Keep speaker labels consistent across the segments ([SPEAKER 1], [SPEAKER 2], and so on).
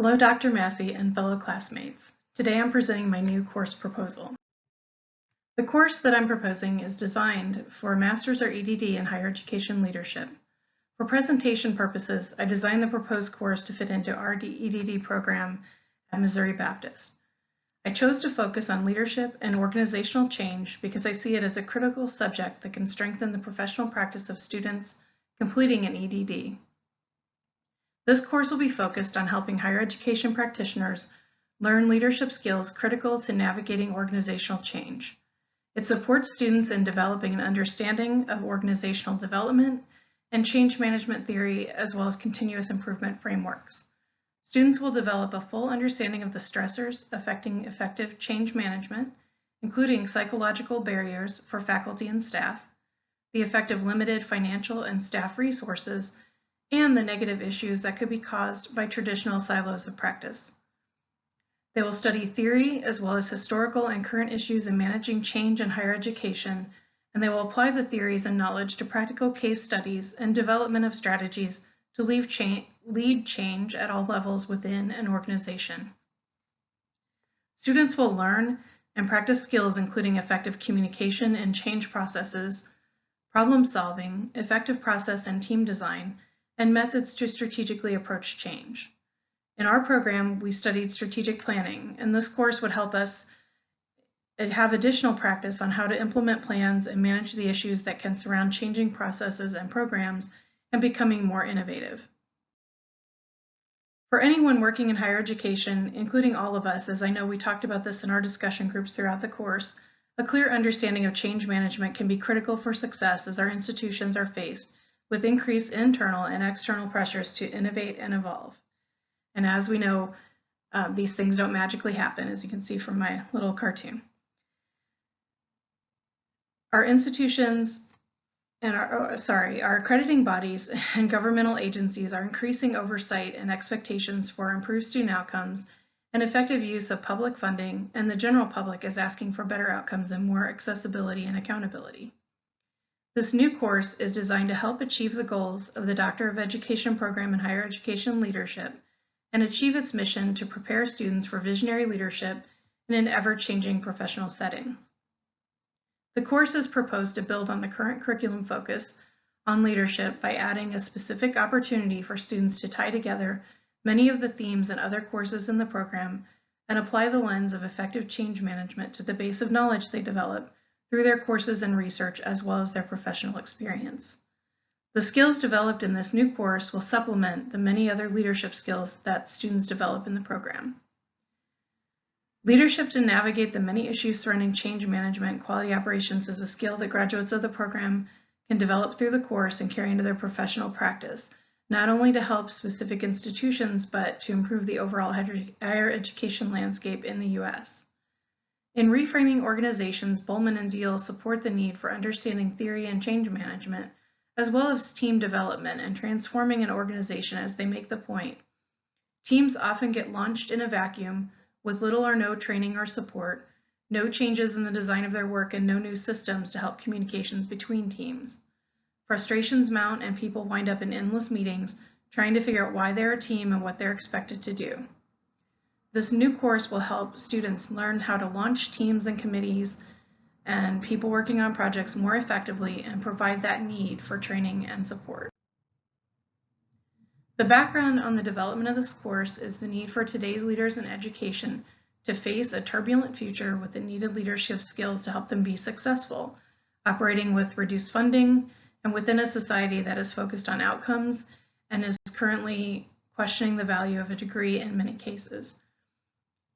[SPEAKER 1] Hello, Dr. Massey and fellow classmates. Today I'm presenting my new course proposal. The course that I'm proposing is designed for a master's or EDD in higher education leadership. For presentation purposes, I designed the proposed course to fit into our EDD program at Missouri Baptist. I chose to focus on leadership and organizational change because I see it as a critical subject that can strengthen the professional practice of students completing an EDD. This course will be focused on helping higher education practitioners learn leadership skills critical to navigating organizational change. It supports students in developing an understanding of organizational development and change management theory, as well as continuous improvement frameworks. Students will develop a full understanding of the stressors affecting effective change management, including psychological barriers for faculty and staff, the effect of limited financial and staff resources, and the negative issues that could be caused by traditional silos of practice. They will study theory as well as historical and current issues in managing change in higher education, and they will apply the theories and knowledge to practical case studies and development of strategies to lead change at all levels within an organization. Students will learn and practice skills including effective communication and change processes, problem solving, effective process and team design, and methods to strategically approach change. In our program, we studied strategic planning, and this course would help us have additional practice on how to implement plans and manage the issues that can surround changing processes and programs and becoming more innovative. For anyone working in higher education, including all of us, as I know we talked about this in our discussion groups throughout the course, a clear understanding of change management can be critical for success as our institutions are faced with increased internal and external pressures to innovate and evolve. And as we know, these things don't magically happen, as you can see from my little cartoon. Our institutions and our accrediting bodies and governmental agencies are increasing oversight and expectations for improved student outcomes and effective use of public funding, and the general public is asking for better outcomes and more accessibility and accountability. This new course is designed to help achieve the goals of the Doctor of Education program in higher education leadership and achieve its mission to prepare students for visionary leadership in an ever-changing professional setting. The course is proposed to build on the current curriculum focus on leadership by adding a specific opportunity for students to tie together many of the themes and other courses in the program and apply the lens of effective change management to the base of knowledge they develop through their courses and research, as well as their professional experience. The skills developed in this new course will supplement the many other leadership skills that students develop in the program. Leadership to navigate the many issues surrounding change management and quality operations is a skill that graduates of the program can develop through the course and carry into their professional practice, not only to help specific institutions, but to improve the overall higher education landscape in the U.S. In reframing organizations, Bowman and Deal support the need for understanding theory and change management, as well as team development and transforming an organization as they make the point. Teams often get launched in a vacuum with little or no training or support, no changes in the design of their work, and no new systems to help communications between teams. Frustrations mount and people wind up in endless meetings trying to figure out why they're a team and what they're expected to do. This new course will help students learn how to launch teams and committees and people working on projects more effectively and provide that need for training and support. The background on the development of this course is the need for today's leaders in education to face a turbulent future with the needed leadership skills to help them be successful, operating with reduced funding and within a society that is focused on outcomes and is currently questioning the value of a degree in many cases.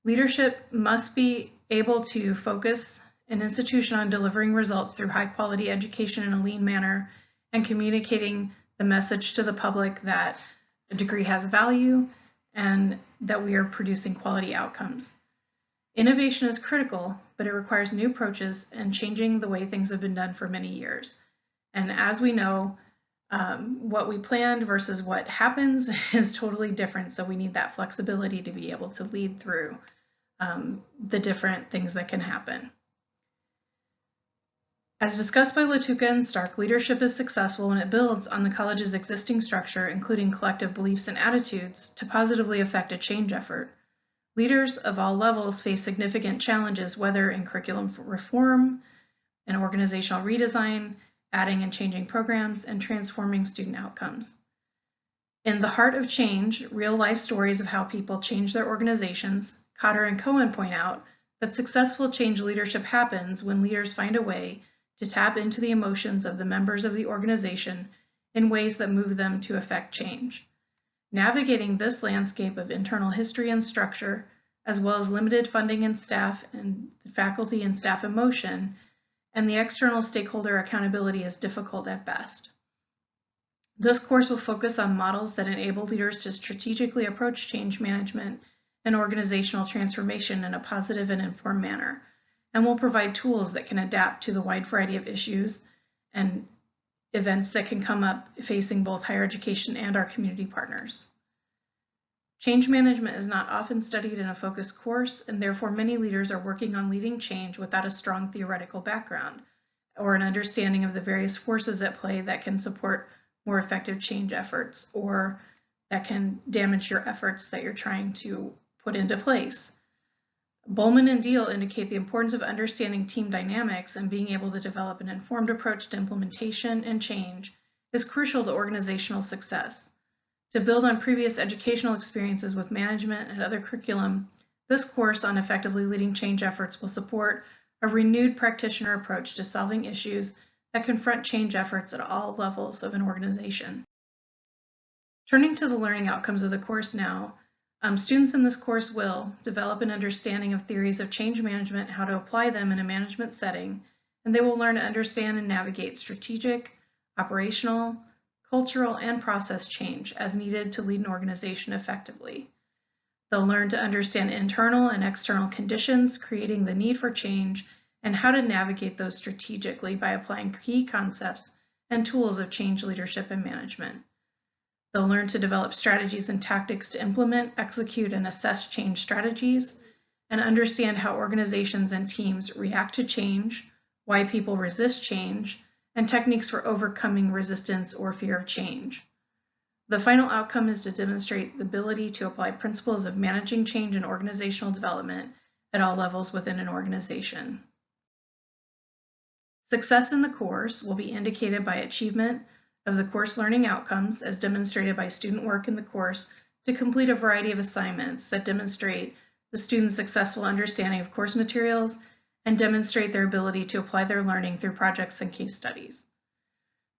[SPEAKER 1] Leadership must be able to focus an institution on delivering results through high-quality education in a lean manner and communicating the message to the public that a degree has value and that we are producing quality outcomes. Innovation is critical, but it requires new approaches and changing the way things have been done for many years. And as we know, what we planned versus what happens is totally different, so we need that flexibility to be able to lead through the different things that can happen. As discussed by Latuca and Stark, leadership is successful when it builds on the college's existing structure, including collective beliefs and attitudes, to positively affect a change effort. Leaders of all levels face significant challenges, whether in curriculum reform, and organizational redesign, adding and changing programs, and transforming student outcomes. In The Heart of Change, real-life stories of how people change their organizations, Cotter and Cohen point out that successful change leadership happens when leaders find a way to tap into the emotions of the members of the organization in ways that move them to effect change. Navigating this landscape of internal history and structure, as well as limited funding and staff and faculty and staff emotion, and the external stakeholder accountability is difficult at best. This course will focus on models that enable leaders to strategically approach change management and organizational transformation in a positive and informed manner, and will provide tools that can adapt to the wide variety of issues and events that can come up facing both higher education and our community partners. Change management is not often studied in a focused course, and therefore many leaders are working on leading change without a strong theoretical background or an understanding of the various forces at play that can support more effective change efforts or that can damage your efforts that you're trying to put into place. Bowman and Deal indicate the importance of understanding team dynamics and being able to develop an informed approach to implementation and change is crucial to organizational success. To build on previous educational experiences with management and other curriculum, this course on effectively leading change efforts will support a renewed practitioner approach to solving issues that confront change efforts at all levels of an organization. Turning to the learning outcomes of the course now, students in this course will develop an understanding of theories of change management, how to apply them in a management setting, and they will learn to understand and navigate strategic, operational, cultural, and process change as needed to lead an organization effectively. They'll learn to understand internal and external conditions, creating the need for change, and how to navigate those strategically by applying key concepts and tools of change leadership and management. They'll learn to develop strategies and tactics to implement, execute, and assess change strategies, and understand how organizations and teams react to change, why people resist change, and techniques for overcoming resistance or fear of change. The final outcome is to demonstrate the ability to apply principles of managing change and organizational development at all levels within an organization. Success in the course will be indicated by achievement of the course learning outcomes as demonstrated by student work in the course to complete a variety of assignments that demonstrate the student's successful understanding of course materials and demonstrate their ability to apply their learning through projects and case studies.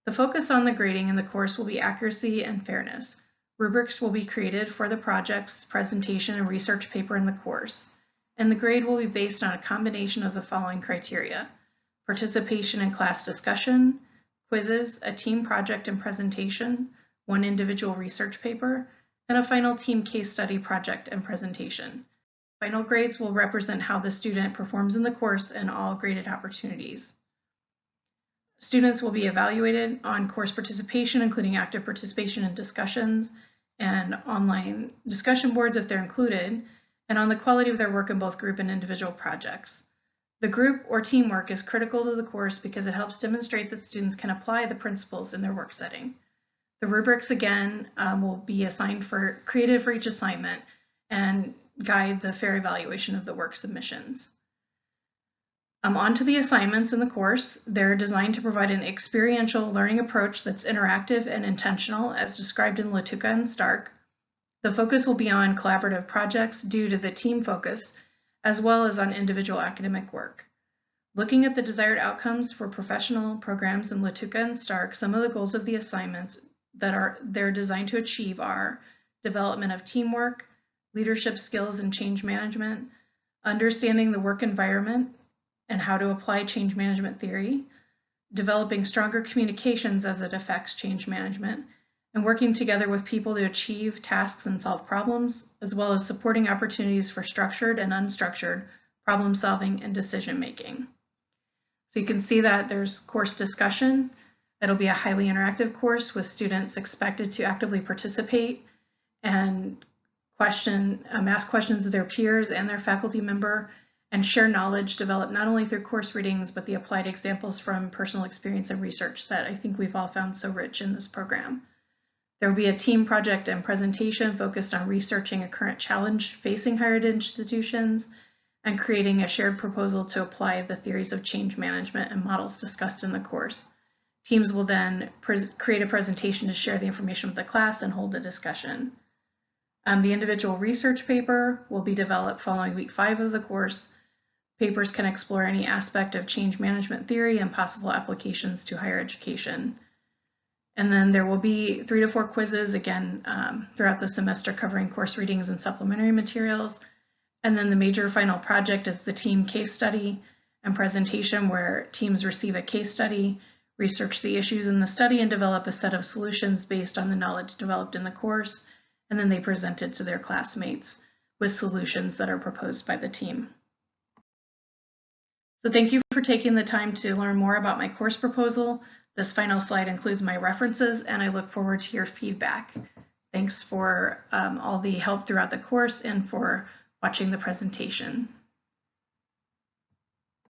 [SPEAKER 1] The focus on the grading in the course will be accuracy and fairness. Rubrics will be created for the projects, presentation, and research paper in the course, and the grade will be based on a combination of the following criteria: participation in class discussion, quizzes, a team project and presentation, one individual research paper, and a final team case study project and presentation. Final grades will represent how the student performs in the course and all graded opportunities. Students will be evaluated on course participation, including active participation in discussions and online discussion boards if they're included, and on the quality of their work in both group and individual projects. The group or teamwork is critical to the course because it helps demonstrate that students can apply the principles in their work setting. The rubrics, again, will be created for each assignment and guide the fair evaluation of the work submissions. On to the assignments in the course. They're designed to provide an experiential learning approach that's interactive and intentional, as described in Latuca and Stark. The focus will be on collaborative projects due to the team focus, as well as on individual academic work. Looking at the desired outcomes for professional programs in Latuca and Stark, some of the goals of the assignments that they're designed to achieve are development of teamwork, leadership skills and change management, understanding the work environment and how to apply change management theory, developing stronger communications as it affects change management, and working together with people to achieve tasks and solve problems, as well as supporting opportunities for structured and unstructured problem solving and decision making. So you can see that there's course discussion. It'll be a highly interactive course with students expected to actively participate and ask questions of their peers and their faculty member, and share knowledge developed not only through course readings, but the applied examples from personal experience and research that I think we've all found so rich in this program. There will be a team project and presentation focused on researching a current challenge facing higher ed institutions and creating a shared proposal to apply the theories of change management and models discussed in the course. Teams will then create a presentation to share the information with the class and hold a discussion. The individual research paper will be developed following week 5 of the course. Papers can explore any aspect of change management theory and possible applications to higher education. And then there will be 3 to 4 quizzes, again, throughout the semester covering course readings and supplementary materials. And then the major final project is the team case study and presentation, where teams receive a case study, research the issues in the study, and develop a set of solutions based on the knowledge developed in the course, and then they present it to their classmates with solutions that are proposed by the team. So thank you for taking the time to learn more about my course proposal. This final slide includes my references, and I look forward to your feedback. Thanks for all the help throughout the course and for watching the presentation.